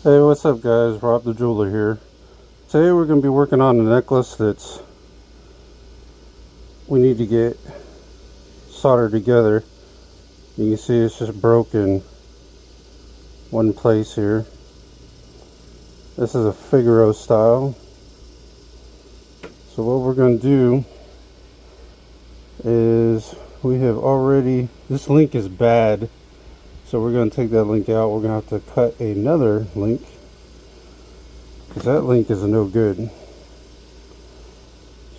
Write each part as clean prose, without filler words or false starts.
Hey, what's up guys? Rob the Jeweler here. Today we're going to be working on a necklace that's we need to get soldered together. You can see it's just broken one place here. This is a Figaro style. So what we're going to do is this link is bad. So we're going to take that link out. We're going to have to cut another link because that link is no good.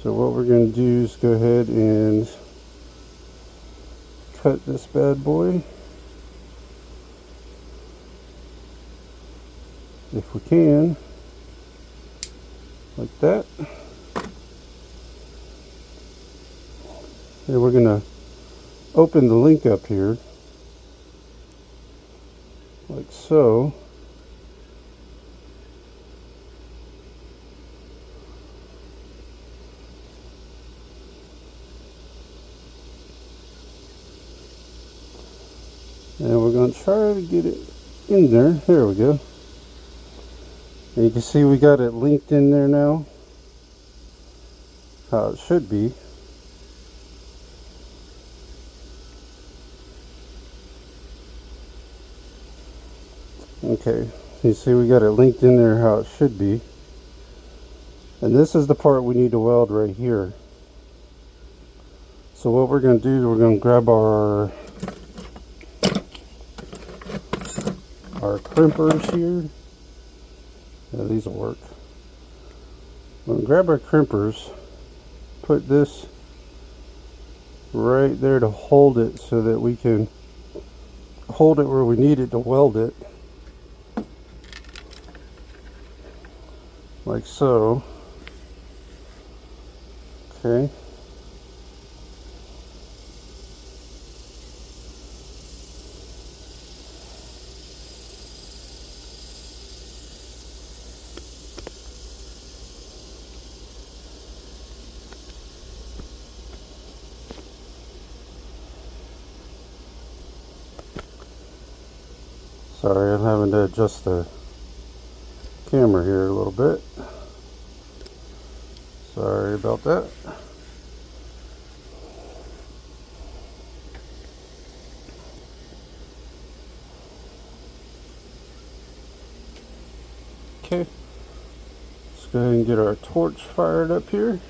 So what we're going to do is go ahead and cut this bad boy if we can, like that. And we're going to open the link up here like so. And we're going to try to get it in there. There we go. And you can see we got it linked in there now, how it should be. Okay, you see we got it linked in there how it should be. And this is the part we need to weld right here. So what we're going to do is we're going to grab our crimpers here. Yeah, these will work. We're going to grab our crimpers, put this right there to hold it so that we can hold it where we need it to weld it. Like so. Okay. Sorry, I'm having to adjust the camera here a little bit. Sorry about that. Okay, let's go ahead and get our torch fired up here.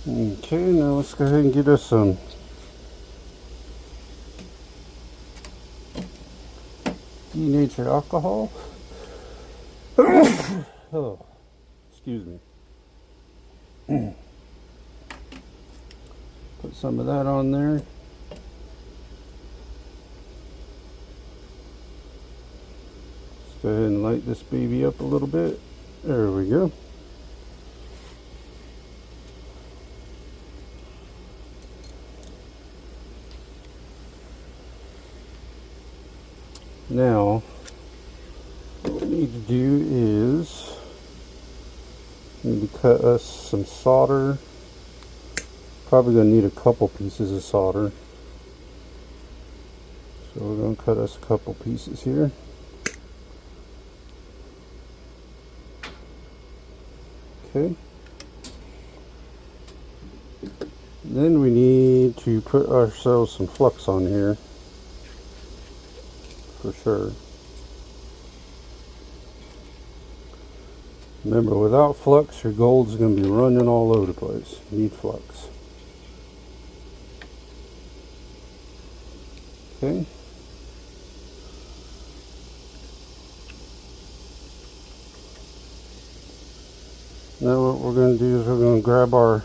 Okay, now let's go ahead and get us some denatured alcohol. Oh, excuse me. Put some of that on there. Let's go ahead and light this baby up a little bit. There we go. Now, what we need to do is we need to cut us some solder. Probably going to need a couple pieces of solder. So we're going to cut us a couple pieces here. Okay. Then we need to put ourselves some flux on here. For sure. Remember, without flux, your gold's going to be running all over the place. You need flux. Okay. Now what we're going to do is we're going to grab our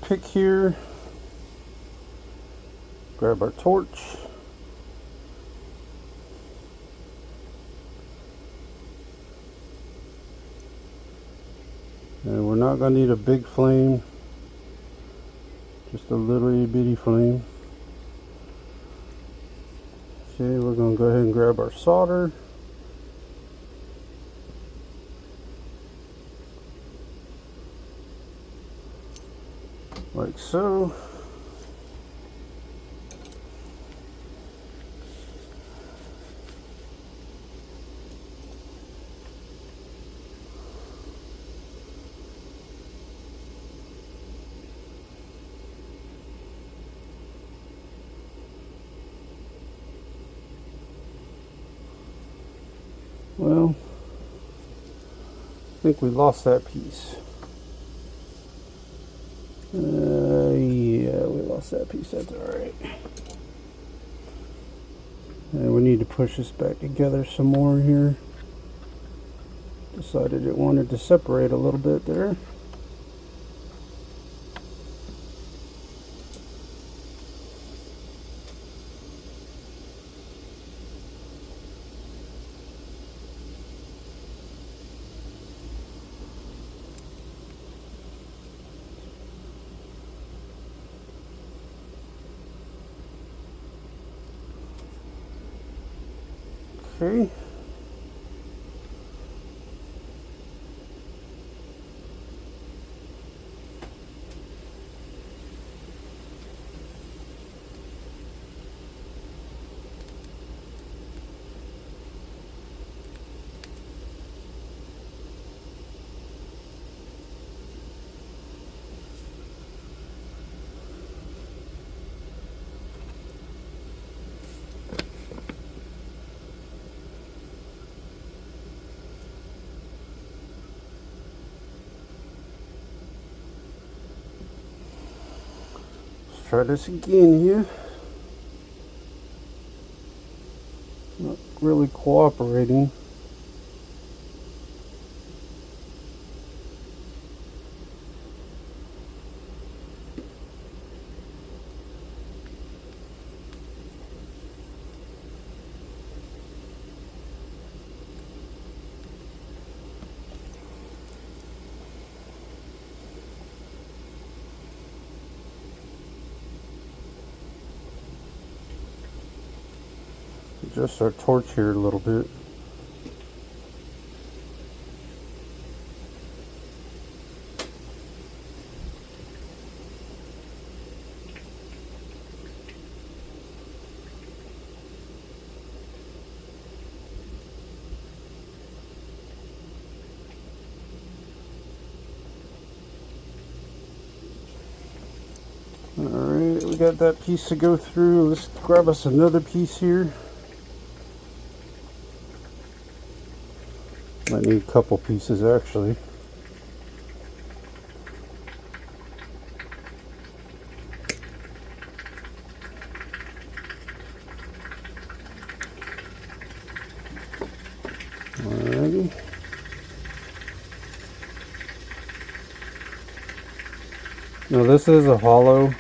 pick here, grab our torch, and we're not going to need a big flame, just a little bitty flame. Okay, we're going to go ahead and grab our solder. Like so. Well, I think we lost that piece. Yeah, we lost that piece. That's alright. And we need to push this back together some more here. Decided it wanted to separate a little bit there. Okay. Try this again here. Not really cooperating. Adjust our torch here a little bit. Alright, we got that piece to go through. Let's grab us another piece here. Might need a couple pieces actually. Alrighty. Now this is a hollow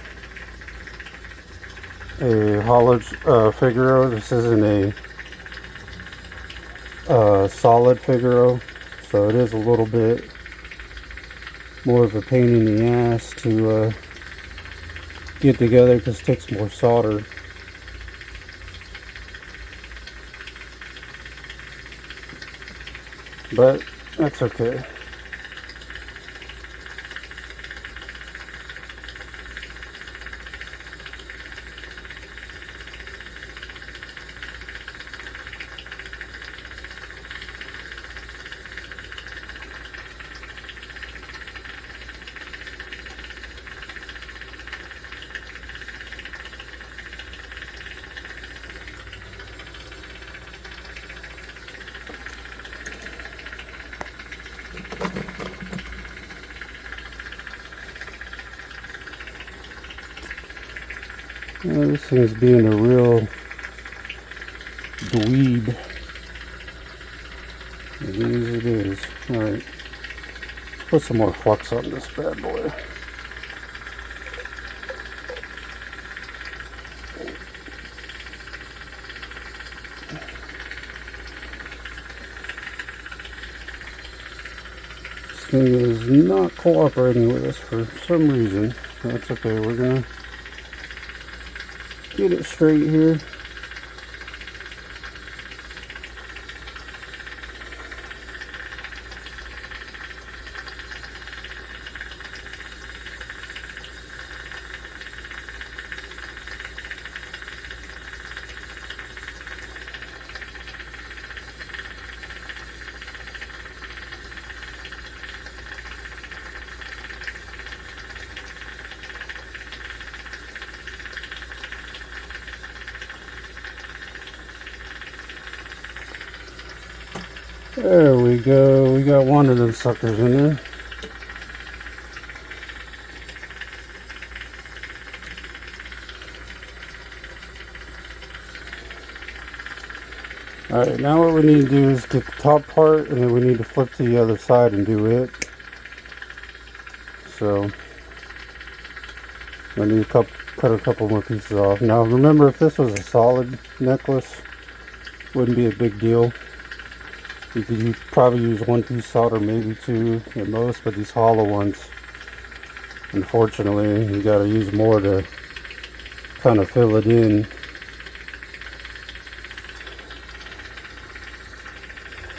Figaro. This isn't a solid Figaro, so it is a little bit more of a pain in the ass to get together because it takes more solder. But that's okay. This thing's being a real dweeb. It is, it is. Alright. Put some more flux on this bad boy. This thing is not cooperating with us for some reason. That's okay. We're gonna get it straight here. There we go. We got one of them suckers in there. Alright, now what we need to do is get the top part, and then we need to flip to the other side and do it. So, I need to cut a couple more pieces off. Now remember, if this was a solid necklace, wouldn't be a big deal. You could probably use one piece solder, maybe two at most, but these hollow ones, unfortunately, you gotta use more to kind of fill it in.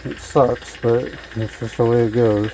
It sucks, but it's just the way it goes.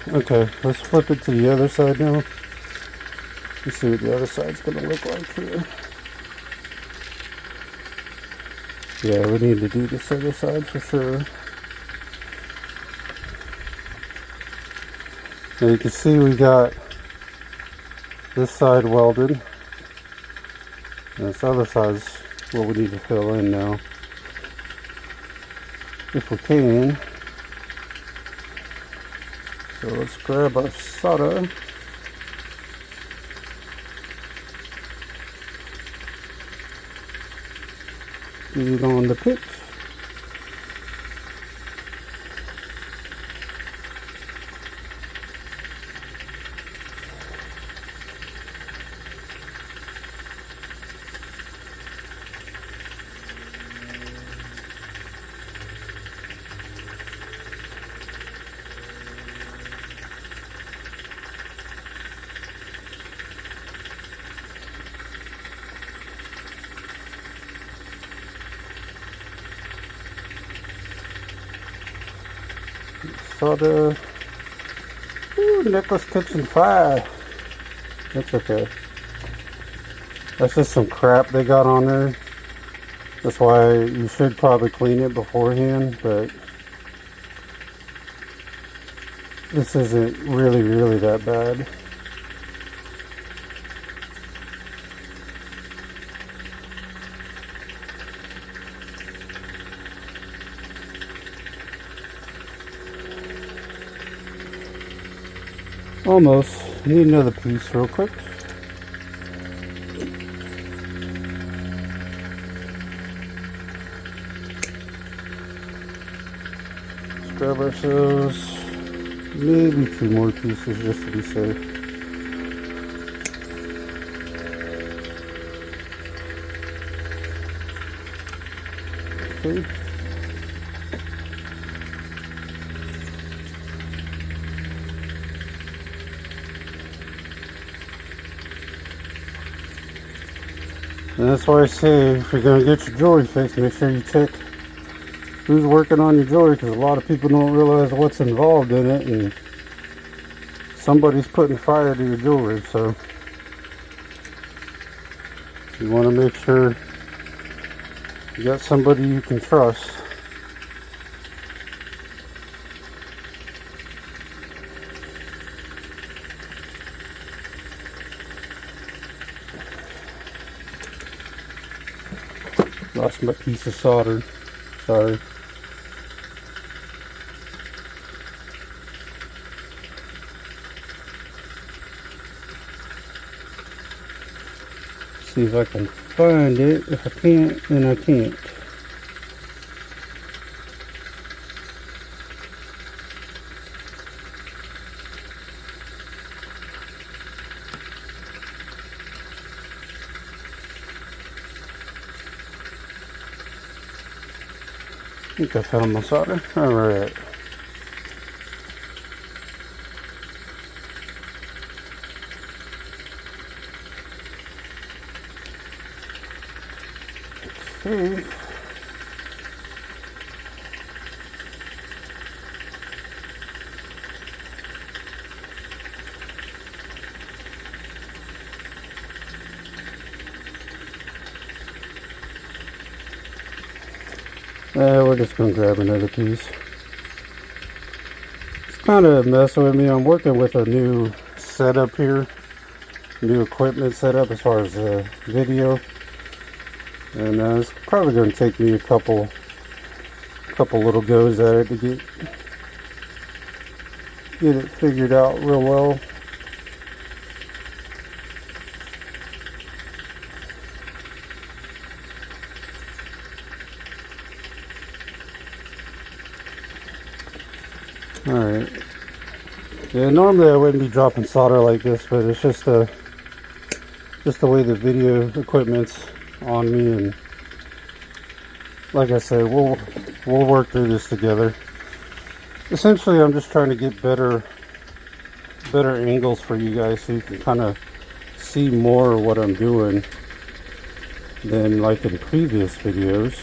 Okay, let's flip it to the other side now. Let's see what the other side's gonna look like here. Yeah, we need to do this other side for sure. Now you can see we got this side welded. And this other side's what we need to fill in now. If we can. So let's grab our solder. Get it on the pitch. Solder. Ooh, necklace catching fire. That's okay. That's just some crap they got on there. That's why you should probably clean it beforehand, but this isn't really that bad. Almost. Need another piece real quick. Let's grab ourselves maybe two more pieces just to be safe. Okay. And that's why I say, if you're going to get your jewelry fixed, make sure you check who's working on your jewelry, because a lot of people don't realize what's involved in it, and somebody's putting fire to your jewelry. So you want to make sure you got somebody you can trust. Lost my piece of solder. Sorry. See if I can find it. If I can't, then I can't. I think I found my solder. Alright. Okay. We're just gonna grab another piece. It's kind of messing with me. I'm working with a new setup here, new equipment setup as far as video, and it's probably going to take me a couple little goes at it to get it figured out real well. Alright. Yeah, normally I wouldn't be dropping solder like this, but it's just the way the video equipment's on me, and like I said, we'll work through this together. Essentially, I'm just trying to get better angles for you guys so you can kind of see more of what I'm doing than like in previous videos.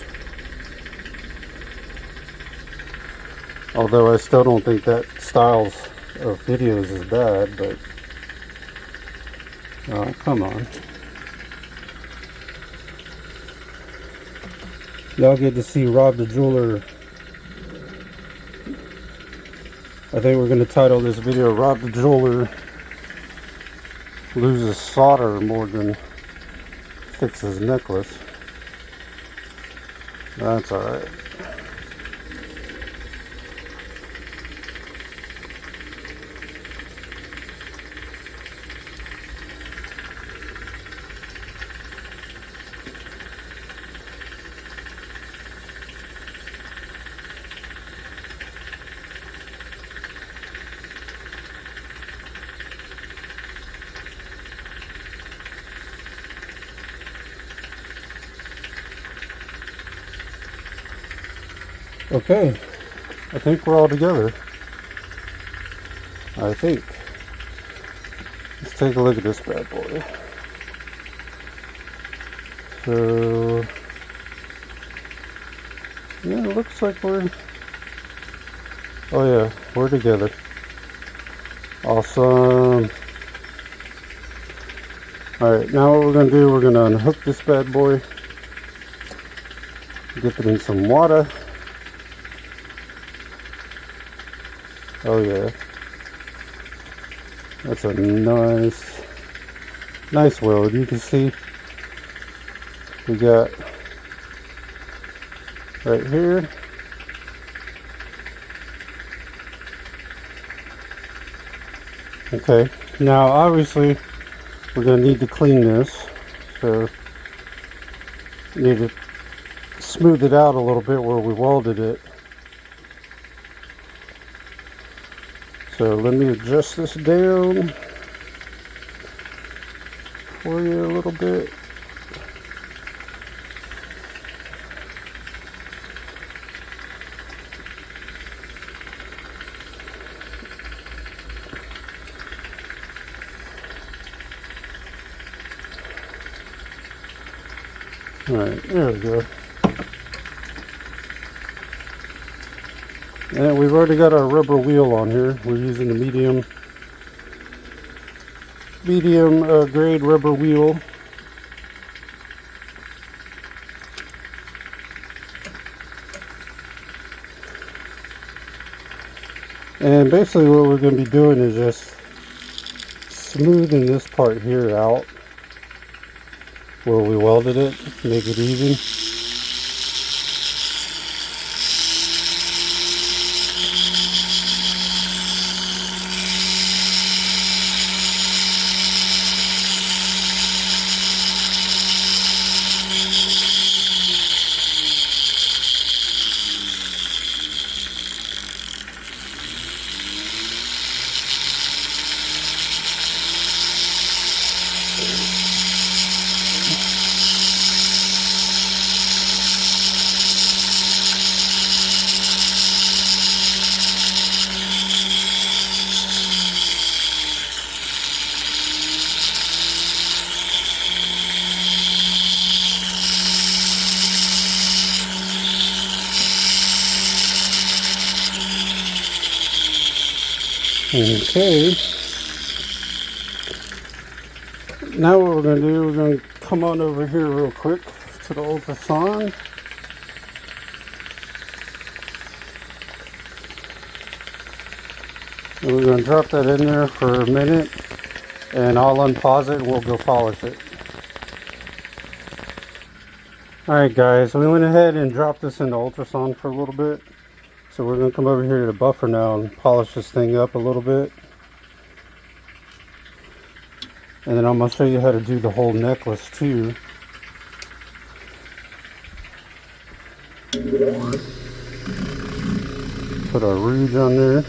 Although I still don't think that styles of videos is bad, but come on. Y'all get to see Rob the Jeweler. I think we're going to title this video Rob the Jeweler loses solder more than fixes necklace. That's alright. Okay, I think we're all together. I think. Let's take a look at this bad boy. So, yeah, it looks like we're, oh yeah, we're together. Awesome. Alright, now what we're going to do, we're going to unhook this bad boy, dip it in some water. Oh yeah, that's a nice weld. You can see we got right here. Okay, now obviously we're going to need to clean this, so need to smooth it out a little bit where we welded it. So let me adjust this down for you a little bit. All right, there we go. And we've already got our rubber wheel on here. We're using the medium grade rubber wheel. And basically what we're going to be doing is just smoothing this part here out where we welded it, make it even. Okay. Now what we're going to do, we're going to come on over here real quick to the ultrasound. And we're going to drop that in there for a minute, and I'll unpause it and we'll go polish it. Alright guys, we went ahead and dropped this into ultrasound for a little bit. So we're going to come over here to the buffer now and polish this thing up a little bit. And then I'm going to show you how to do the whole necklace too. Put our rouge on there.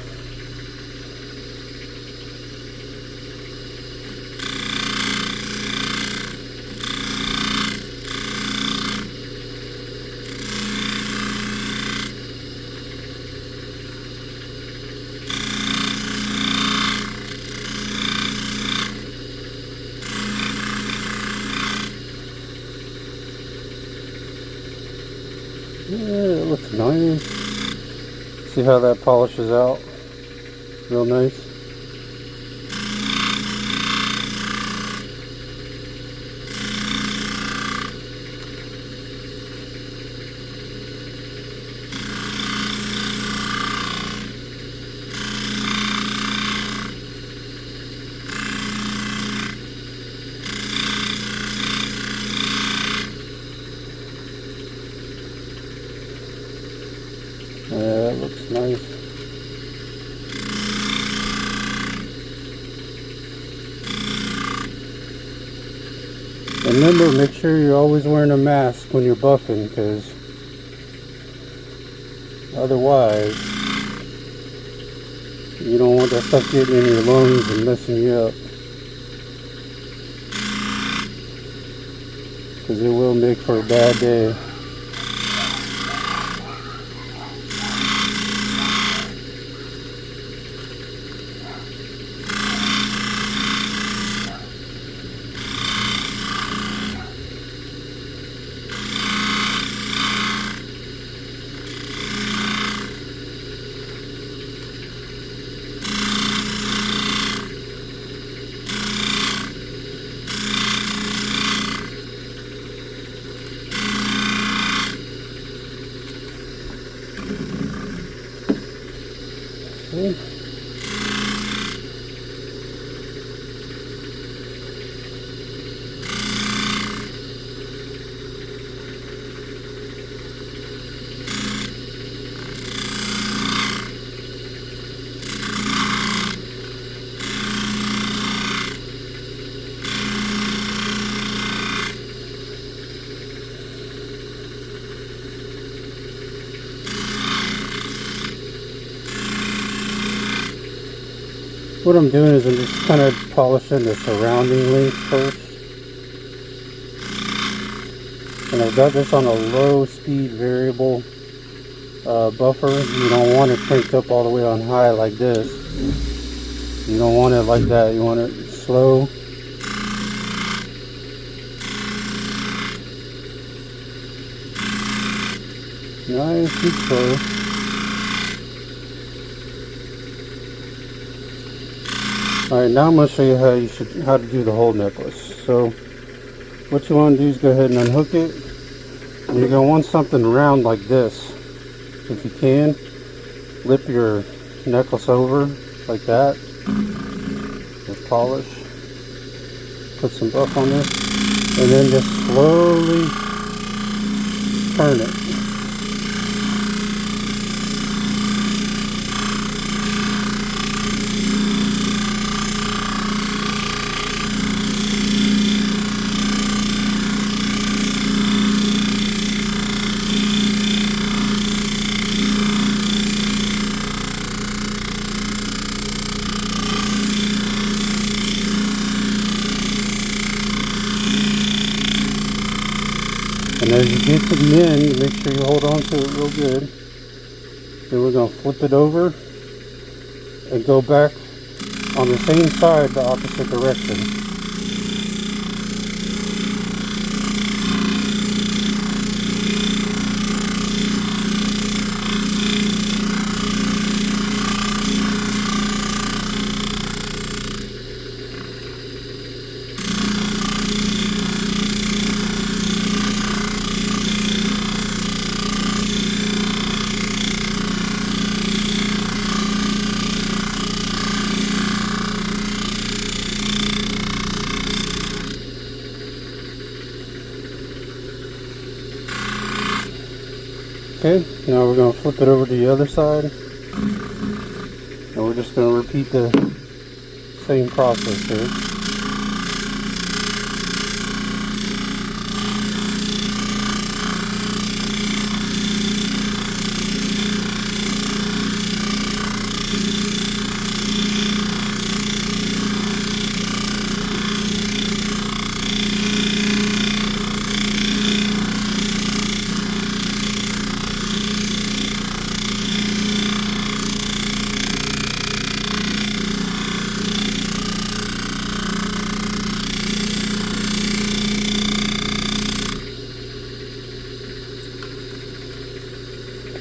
Yeah, it looks nice. See how that polishes out? Real nice. Yeah, it looks nice. Remember, make sure you're always wearing a mask when you're buffing, because otherwise you don't want that stuff getting in your lungs and messing you up, because it will make for a bad day. Okay. What I'm doing is I'm just kind of polishing the surrounding length first. And I've got this on a low speed variable buffer. You don't want it cranked up all the way on high like this. You don't want it like that. You want it slow. Nice and slow. Alright, now I'm going to show you how to do the whole necklace. So what you want to do is go ahead and unhook it. And you're going to want something round like this. If you can, flip your necklace over like that with polish. Put some buff on there. And then just slowly turn it. And as you get to the end, make sure you hold on to it real good. Then we're going to flip it over and go back on the same side, the opposite direction. Okay, now we're going to flip it over to the other side, and we're just going to repeat the same process here.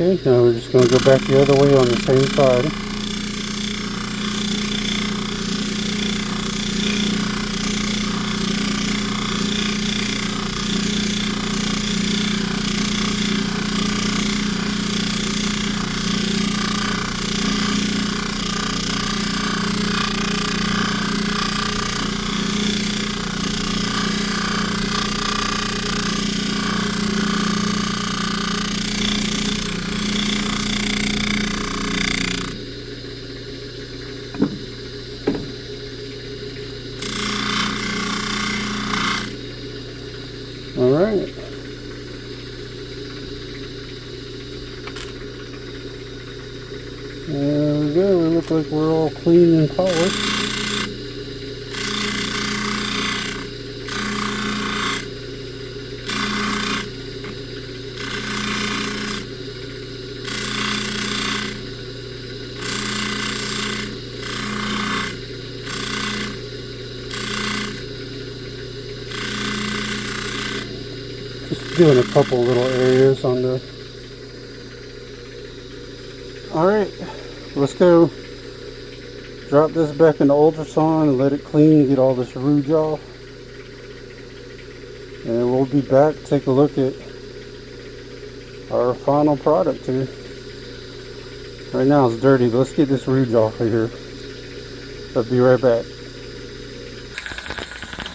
Okay, now we're just going to go back the other way on the same side. Alright. There we go. We look like we're all clean and polished. Just doing a couple little areas on the... Alright, let's go drop this back in the ultrason and let it clean, get all this rouge off. And we'll be back, take a look at our final product here. Right now it's dirty, but let's get this rouge off of here. I'll be right back.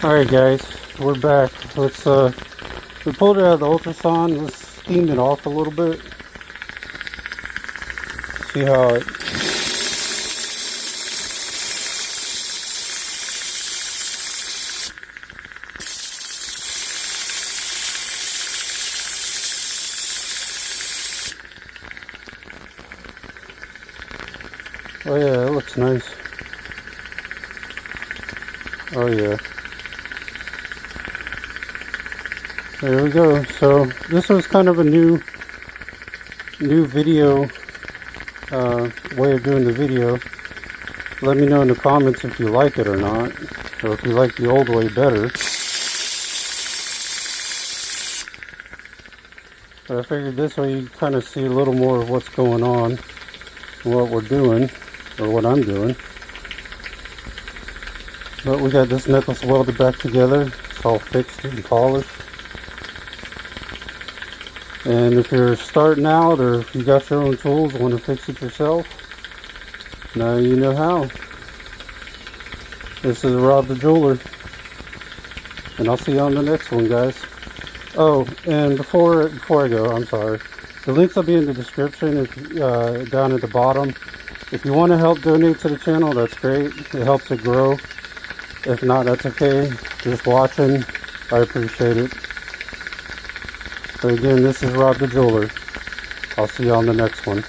Alright guys, we're back. Let's we pulled it out of the ultrason. Let's steam it off a little bit. See how it... Oh yeah, it looks nice. Oh yeah. There we go. So this was kind of a new video way of doing the video. Let me know in the comments if you like it or not, or if you like the old way better. But I figured this way you kind of see a little more of what's going on, what we're doing, or what I'm doing. But we got this necklace welded back together. It's all fixed and polished. And if you're starting out, or if you got your own tools, want to fix it yourself, now you know how. This is Rob the Jeweler, and I'll see you on the next one, guys. Oh, and before I go, I'm sorry. The links will be in the description, down at the bottom. If you want to help donate to the channel, that's great. It helps it grow. If not, that's okay. Just watching, I appreciate it. But again, this is Rob the Jeweler. I'll see you on the next one.